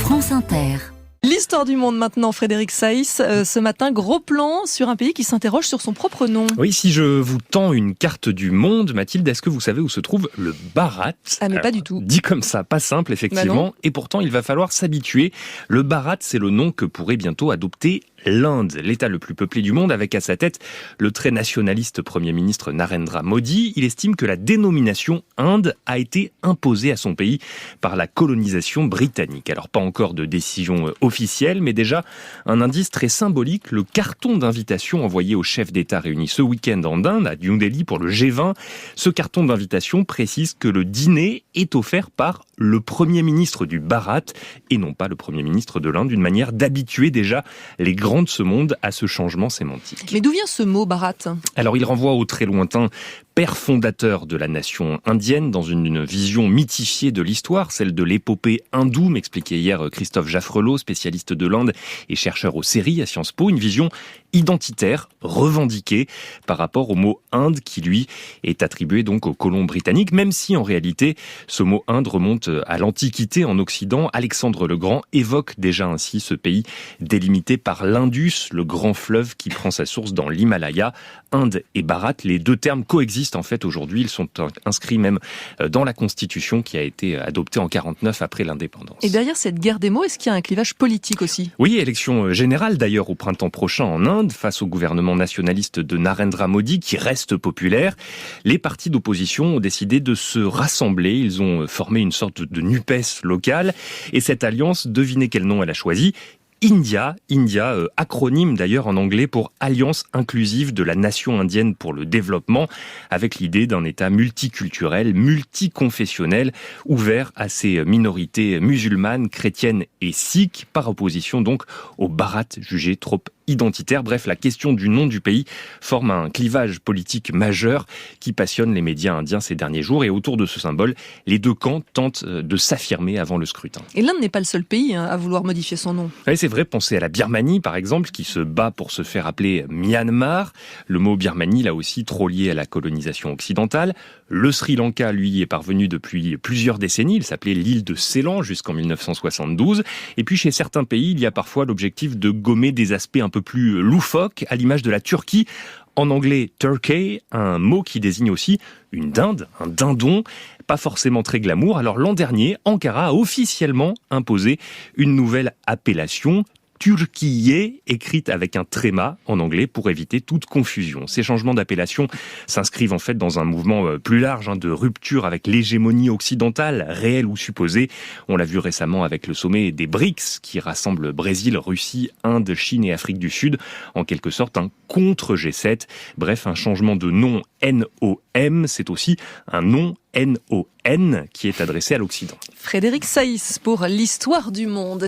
France Inter. L'histoire du monde maintenant, Frédéric Saïs. Ce matin, gros plan sur un pays qui s'interroge sur son propre nom. Oui, si je vous tends une carte du monde, Mathilde, est-ce que vous savez où se trouve le Bharat ? Ah mais pas du tout. Dit comme ça, pas simple effectivement, et pourtant il va falloir s'habituer. Le Bharat, c'est le nom que pourrait bientôt adopter l'Inde, l'État le plus peuplé du monde, avec à sa tête le très nationaliste Premier ministre Narendra Modi. Il estime que la dénomination Inde a été imposée à son pays par la colonisation britannique. Alors pas encore de décision officielle, mais déjà un indice très symbolique, le carton d'invitation envoyé aux chefs d'État réunis ce week-end en Inde, à New Delhi pour le G20. Ce carton d'invitation précise que le dîner est offert par le Premier ministre du Bharat et non pas le Premier ministre de l'Inde, une manière d'habituer déjà les grands de ce monde à ce changement sémantique. Mais d'où vient ce mot Bharat ? Alors il renvoie au très lointain père fondateur de la nation indienne dans une vision mythifiée de l'histoire, celle de l'épopée hindoue, m'expliquait hier Christophe Jaffrelot, spécialiste de l'Inde et chercheur aux séries à Sciences Po, une vision identitaire, revendiquée par rapport au mot Inde qui lui est attribué donc aux colons britanniques, même si en réalité ce mot Inde remonte à l'Antiquité en Occident. Alexandre le Grand évoque déjà ainsi ce pays délimité par l'Indus, le grand fleuve qui prend sa source dans l'Himalaya. Inde et Bharat, les deux termes coexistent en fait aujourd'hui, ils sont inscrits même dans la Constitution qui a été adoptée en 49 après l'indépendance. Et derrière cette guerre des mots, est-ce qu'il y a un clivage politique aussi ? Oui, élection générale d'ailleurs au printemps prochain en Inde, face au gouvernement nationaliste de Narendra Modi qui reste populaire. Les partis d'opposition ont décidé de se rassembler, ils ont formé une sorte de NUPES locale et cette alliance, devinez quel nom elle a choisi ? India, acronyme d'ailleurs en anglais pour Alliance inclusive de la nation indienne pour le développement, avec l'idée d'un État multiculturel, multiconfessionnel, ouvert à ses minorités musulmanes, chrétiennes et sikhes, par opposition donc au Bharat jugé trop identitaire. Bref, la question du nom du pays forme un clivage politique majeur qui passionne les médias indiens ces derniers jours. Et autour de ce symbole, les deux camps tentent de s'affirmer avant le scrutin. Et l'Inde n'est pas le seul pays à vouloir modifier son nom. Oui, c'est vrai, pensez à la Birmanie par exemple, qui se bat pour se faire appeler Myanmar. Le mot Birmanie, là aussi, trop lié à la colonisation occidentale. Le Sri Lanka, lui, est parvenu depuis plusieurs décennies. Il s'appelait l'île de Ceylan jusqu'en 1972. Et puis chez certains pays, il y a parfois l'objectif de gommer des aspects un peu plus loufoques, à l'image de la Turquie. En anglais, turkey, un mot qui désigne aussi une dinde, un dindon, pas forcément très glamour. Alors l'an dernier, Ankara a officiellement imposé une nouvelle appellation, Türkiye, écrite avec un tréma en anglais pour éviter toute confusion. Ces changements d'appellation s'inscrivent en fait dans un mouvement plus large de rupture avec l'hégémonie occidentale, réelle ou supposée. On l'a vu récemment avec le sommet des BRICS qui rassemble Brésil, Russie, Inde, Chine et Afrique du Sud. En quelque sorte un contre G7. Bref, un changement de nom NOM, c'est aussi un nom NON qui est adressé à l'Occident. Frédéric Saïs pour l'histoire du monde.